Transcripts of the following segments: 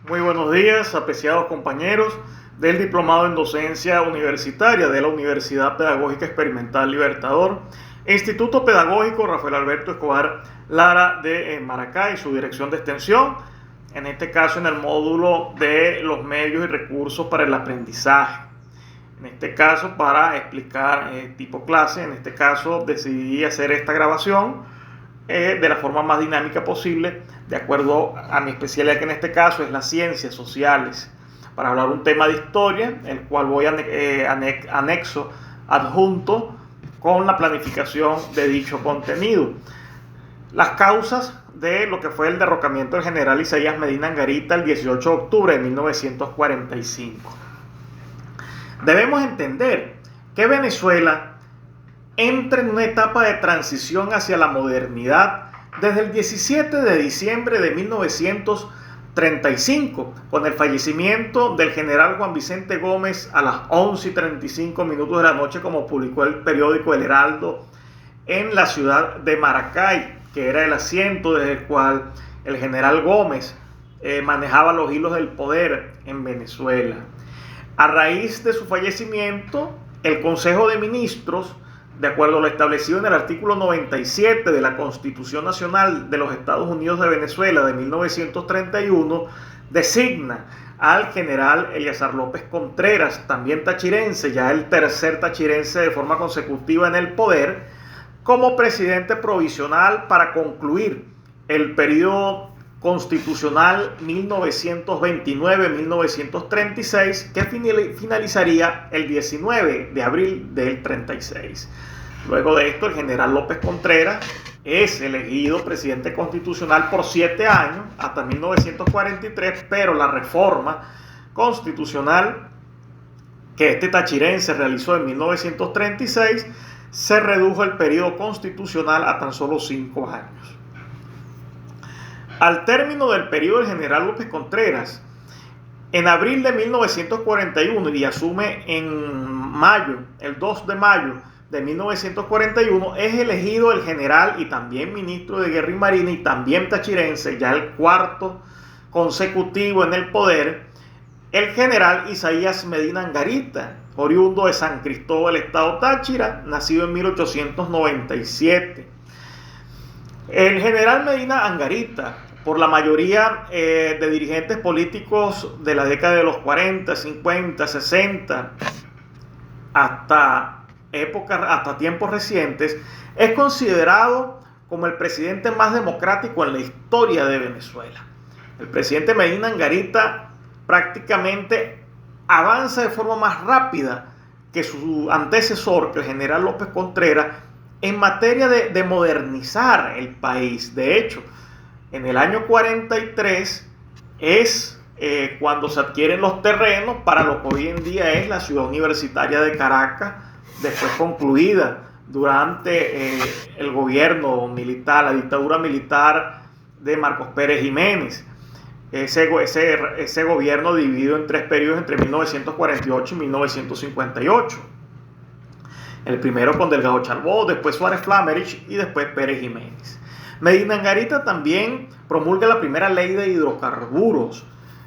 Muy buenos días, apreciados compañeros del Diplomado en Docencia Universitaria de la Universidad Pedagógica Experimental Libertador, Instituto Pedagógico Rafael Alberto Escobar Lara de Maracay, su dirección de extensión, en este caso en el módulo de los medios y recursos para el aprendizaje. En este caso, para explicar tipo clase, en este caso decidí hacer esta grabación de la forma más dinámica posible, de acuerdo a mi especialidad, que en este caso es las ciencias sociales, para hablar un tema de historia, el cual voy anexo, adjunto con la planificación de dicho contenido. Las causas de lo que fue el derrocamiento del general Isaías Medina Angarita el 18 de octubre de 1945. Debemos entender que Venezuela entra en una etapa de transición hacia la modernidad desde el 17 de diciembre de 1935, con el fallecimiento del general Juan Vicente Gómez a las 11:35 de la noche, como publicó el periódico El Heraldo, en la ciudad de Maracay, que era el asiento desde el cual el general Gómez manejaba los hilos del poder en Venezuela. A raíz de su fallecimiento, el Consejo de Ministros, de acuerdo a lo establecido en el artículo 97 de la Constitución Nacional de los Estados Unidos de Venezuela de 1931, designa al general Eleazar López Contreras, también tachirense, ya el tercer tachirense de forma consecutiva en el poder, como presidente provisional para concluir el periodo constitucional 1929-1936, que finalizaría el 19 de abril del 36. Luego de esto, el general López Contreras es elegido presidente constitucional por 7 años, hasta 1943, pero la reforma constitucional que este tachirense realizó en 1936 se redujo el periodo constitucional a tan solo 5 años. Al término del periodo del general López Contreras, en abril de 1941, y asume en mayo, el 2 de mayo de 1941, es elegido el general y también ministro de Guerra y Marina y también tachirense, ya el cuarto consecutivo en el poder, el general Isaías Medina Angarita, oriundo de San Cristóbal, estado Táchira, nacido en 1897. El general Medina Angarita, por la mayoría de dirigentes políticos de la década de los 40, 50, 60, hasta tiempos recientes, es considerado como el presidente más democrático en la historia de Venezuela. El presidente Medina Angarita prácticamente avanza de forma más rápida que su antecesor, que el general López Contreras, en materia de modernizar el país. De hecho, en el año 43 es cuando se adquieren los terrenos para lo que hoy en día es la ciudad universitaria de Caracas, después concluida durante el gobierno militar, la dictadura militar de Marcos Pérez Jiménez. Ese gobierno dividido en 3 periodos entre 1948 y 1958. El primero con Delgado Charbó, después Suárez Flamerich y después Pérez Jiménez. Medina Angarita también promulga la primera ley de hidrocarburos,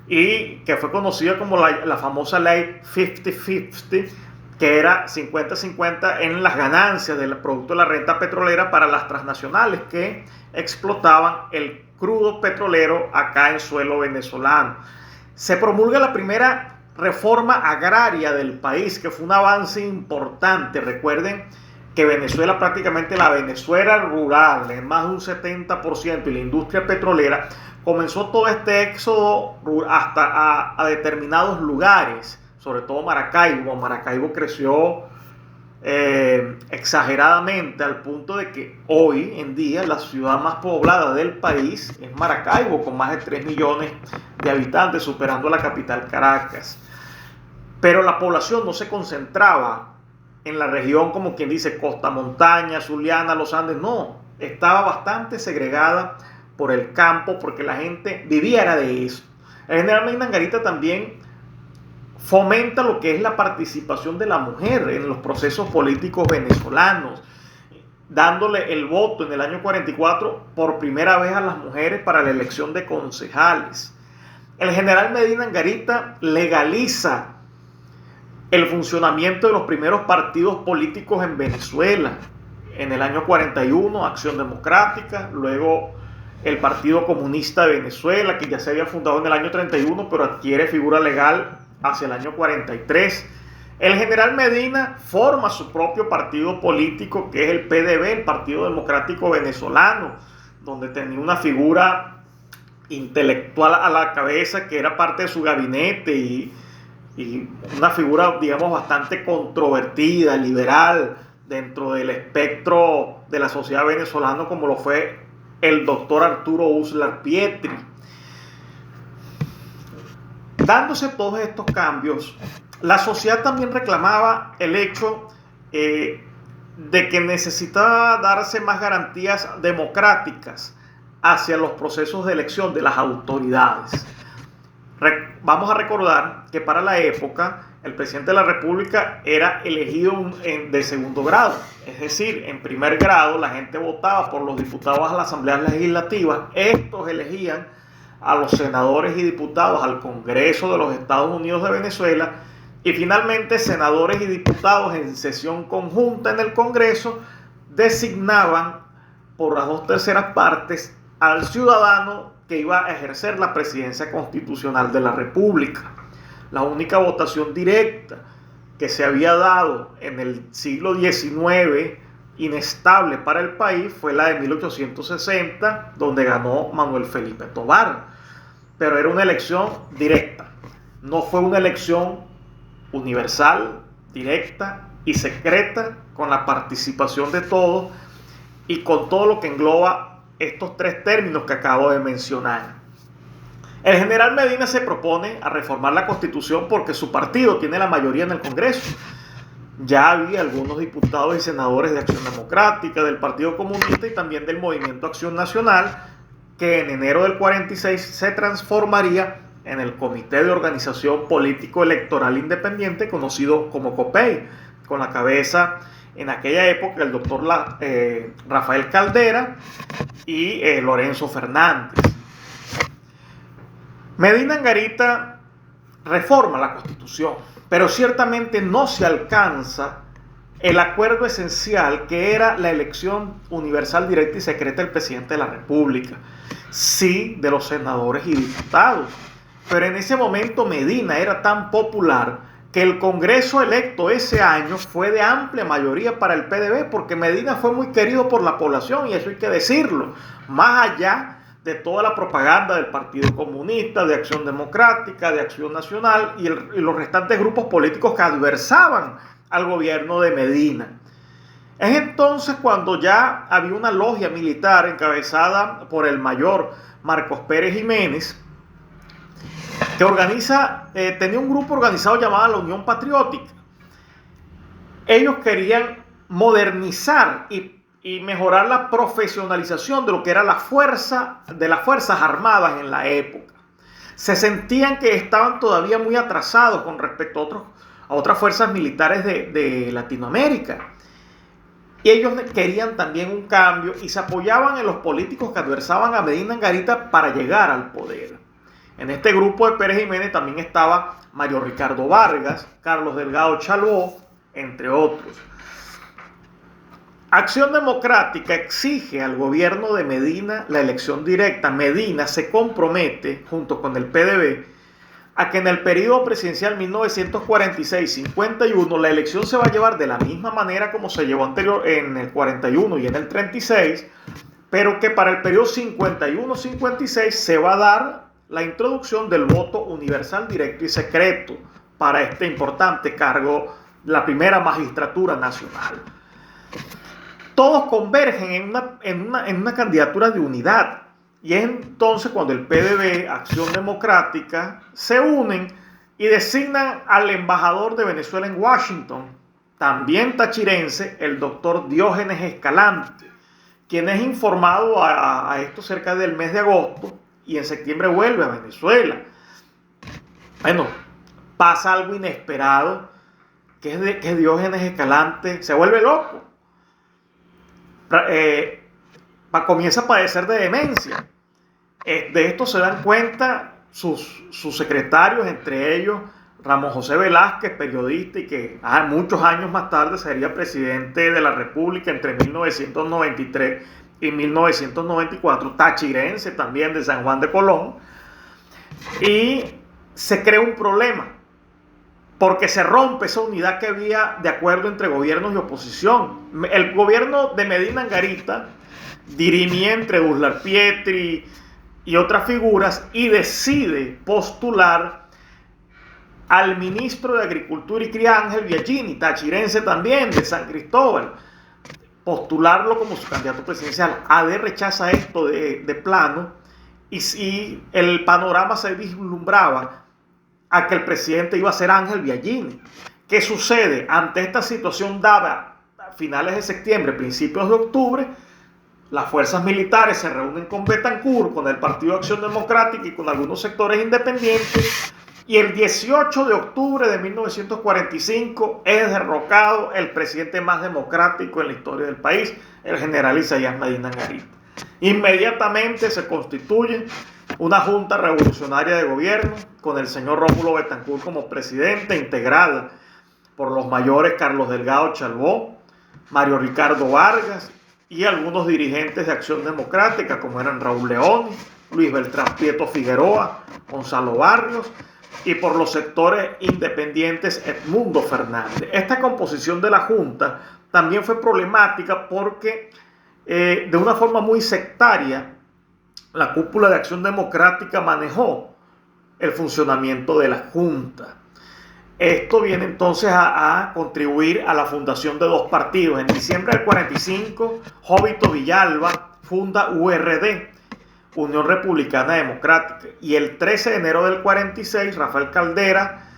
y que fue conocida como la famosa ley 50-50, que era 50-50 en las ganancias del producto de la renta petrolera para las transnacionales que explotaban el crudo petrolero acá en suelo venezolano. Se promulga la primera reforma agraria del país, que fue un avance importante. Recuerden que Venezuela, prácticamente la Venezuela rural, en más de un 70%, y la industria petrolera, comenzó todo este éxodo hasta a determinados lugares, sobre todo Maracaibo. Maracaibo creció exageradamente, al punto de que hoy en día la ciudad más poblada del país es Maracaibo, con más de 3 millones de habitantes, superando a la capital Caracas. Pero la población no se concentraba en la región, como quien dice, costa, montaña, Zuliana, los Andes. No, estaba bastante segregada por el campo, porque la gente vivía de eso. El general Medina Angarita también fomenta lo que es la participación de la mujer en los procesos políticos venezolanos, dándole el voto en el año 44 por primera vez a las mujeres para la elección de concejales. el general Medina Angarita legaliza el funcionamiento de los primeros partidos políticos en Venezuela. En el año 41, Acción Democrática, luego el Partido Comunista de Venezuela, que ya se había fundado en el año 31, pero adquiere figura legal hacia el año 43. El general Medina forma su propio partido político, que es el PDV, el Partido Democrático Venezolano, donde tenía una figura intelectual a la cabeza que era parte de su gabinete y una figura, digamos, bastante controvertida, liberal, dentro del espectro de la sociedad venezolana, como lo fue el doctor Arturo Uslar Pietri. Dándose todos estos cambios, la sociedad también reclamaba el hecho de que necesitaba darse más garantías democráticas hacia los procesos de elección de las autoridades. Vamos a recordar que para la época el presidente de la República era elegido de segundo grado, es decir, en primer grado la gente votaba por los diputados a las asambleas legislativas, estos elegían a los senadores y diputados al Congreso de los Estados Unidos de Venezuela y finalmente senadores y diputados en sesión conjunta en el Congreso designaban por las 2/3 partes al ciudadano que iba a ejercer la presidencia constitucional de la República. La única votación directa que se había dado en el siglo XIX inestable para el país fue la de 1860, donde ganó Manuel Felipe Tovar. Pero era una elección directa, no fue una elección universal, directa y secreta, con la participación de todos y con todo lo que engloba estos tres términos que acabo de mencionar. El general Medina se propone a reformar la Constitución porque su partido tiene la mayoría en el Congreso. Ya había algunos diputados y senadores de Acción Democrática, del Partido Comunista y también del Movimiento Acción Nacional, que en enero del 46 se transformaría en el Comité de Organización Político Electoral Independiente, conocido como COPEI, con la cabeza en aquella época el doctor Rafael Caldera y Lorenzo Fernández. Medina Angarita reforma la Constitución, pero ciertamente no se alcanza el acuerdo esencial que era la elección universal, directa y secreta del presidente de la República, sí de los senadores y diputados. Pero en ese momento Medina era tan popular que el Congreso electo ese año fue de amplia mayoría para el PDV, porque Medina fue muy querido por la población, y eso hay que decirlo, más allá de toda la propaganda del Partido Comunista, de Acción Democrática, de Acción Nacional y los restantes grupos políticos que adversaban al gobierno de Medina. Es entonces cuando ya había una logia militar encabezada por el mayor Marcos Pérez Jiménez, que tenía un grupo organizado llamado la Unión Patriótica. Ellos querían modernizar y mejorar la profesionalización de lo que era la fuerza de las Fuerzas Armadas en la época. Se sentían que estaban todavía muy atrasados con respecto a otras fuerzas militares de Latinoamérica. Y ellos querían también un cambio y se apoyaban en los políticos que adversaban a Medina Angarita para llegar al poder. En este grupo de Pérez Jiménez también estaba Mario Ricardo Vargas, Carlos Delgado Chaló, entre otros. Acción Democrática exige al gobierno de Medina la elección directa. Medina se compromete, junto con el PDV, a que en el periodo presidencial 1946-51 la elección se va a llevar de la misma manera como se llevó anterior en el 41 y en el 36, pero que para el periodo 51-56 se va a dar la introducción del voto universal, directo y secreto para este importante cargo, la primera magistratura nacional. Todos convergen en una candidatura de unidad. Y es entonces cuando el PDV, Acción Democrática, se unen y designan al embajador de Venezuela en Washington, también tachirense, el doctor Diógenes Escalante, quien es informado a esto cerca del mes de agosto y en septiembre vuelve a Venezuela. Bueno, pasa algo inesperado, que Diógenes Escalante se vuelve loco. Comienza a padecer de demencia. De esto se dan cuenta sus secretarios, entre ellos Ramón José Velázquez, periodista y que muchos años más tarde sería presidente de la República entre 1993 y 1994, tachirense también de San Juan de Colón, y se crea un problema porque se rompe esa unidad que había de acuerdo entre gobiernos y oposición. El gobierno de Medina Angarita dirimía entre Uslar Pietri y otras figuras y decide postular al ministro de Agricultura y Cría, Ángel Biagini, tachirense también, de San Cristóbal, postularlo como su candidato presidencial. AD rechaza esto de plano y el panorama se vislumbraba a que el presidente iba a ser Ángel Biagini. ¿Qué sucede? Ante esta situación dada a finales de septiembre, principios de octubre, las fuerzas militares se reúnen con Betancourt, con el Partido de Acción Democrática y con algunos sectores independientes, y el 18 de octubre de 1945 es derrocado el presidente más democrático en la historia del país, el general Isaías Medina Angarita. Inmediatamente se constituye una junta revolucionaria de gobierno con el señor Rómulo Betancourt como presidente, integrada por los mayores Carlos Delgado Chalbó, Mario Ricardo Vargas y algunos dirigentes de Acción Democrática como eran Raúl León, Luis Beltrán Prieto Figueroa, Gonzalo Barrios, y por los sectores independientes Edmundo Fernández. Esta composición de la Junta también fue problemática porque de una forma muy sectaria la cúpula de Acción Democrática manejó el funcionamiento de la Junta. Esto viene entonces a contribuir a la fundación de dos partidos. En diciembre del 45, Jovito Villalba funda URD, Unión Republicana Democrática, y el 13 de enero del 46, Rafael Caldera,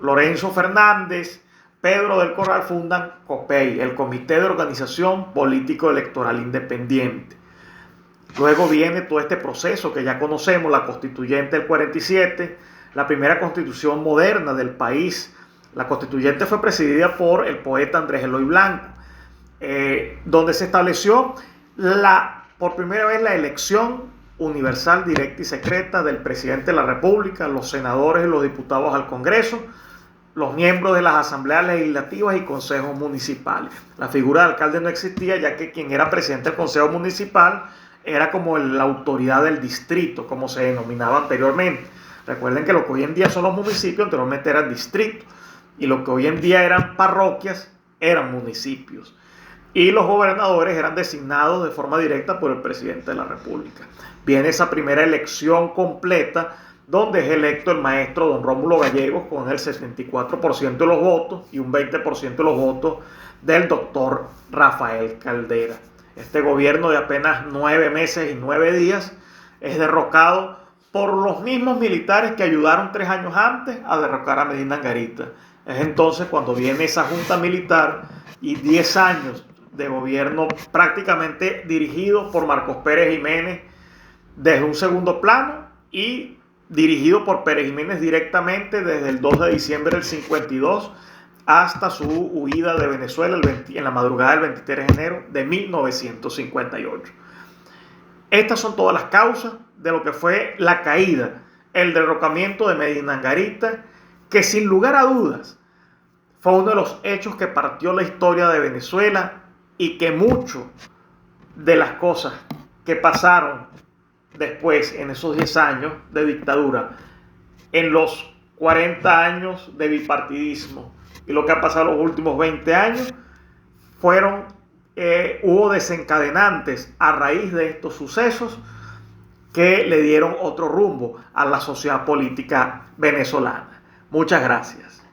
Lorenzo Fernández, Pedro del Corral fundan COPEI, el Comité de Organización Político Electoral Independiente. Luego viene todo este proceso que ya conocemos, la constituyente del 47, la primera constitución moderna del país. La constituyente fue presidida por el poeta Andrés Eloy Blanco, donde se estableció por primera vez la elección universal, directa y secreta del presidente de la República, los senadores y los diputados al Congreso, los miembros de las asambleas legislativas y consejos municipales. La figura de alcalde no existía, ya que quien era presidente del consejo municipal era como la autoridad del distrito, como se denominaba anteriormente. Recuerden que lo que hoy en día son los municipios, anteriormente eran distritos, y lo que hoy en día eran parroquias, eran municipios. Y los gobernadores eran designados de forma directa por el presidente de la República. Viene esa primera elección completa, donde es electo el maestro don Rómulo Gallegos con el 74% de los votos y un 20% de los votos del doctor Rafael Caldera. Este gobierno de apenas 9 meses y 9 días es derrocado por los mismos militares que ayudaron 3 años antes a derrocar a Medina Angarita. Es entonces cuando viene esa junta militar y 10 años de gobierno prácticamente dirigido por Marcos Pérez Jiménez desde un segundo plano y dirigido por Pérez Jiménez directamente desde el 2 de diciembre del 52 hasta su huida de Venezuela en la madrugada del 23 de enero de 1958. Estas son todas las causas de lo que fue la caída, el derrocamiento de Medina Angarita, que sin lugar a dudas fue uno de los hechos que partió la historia de Venezuela y que mucho de las cosas que pasaron después en esos 10 años de dictadura, en los 40 años de bipartidismo y lo que ha pasado los últimos 20 años, hubo desencadenantes a raíz de estos sucesos que le dieron otro rumbo a la sociedad política venezolana. Muchas gracias.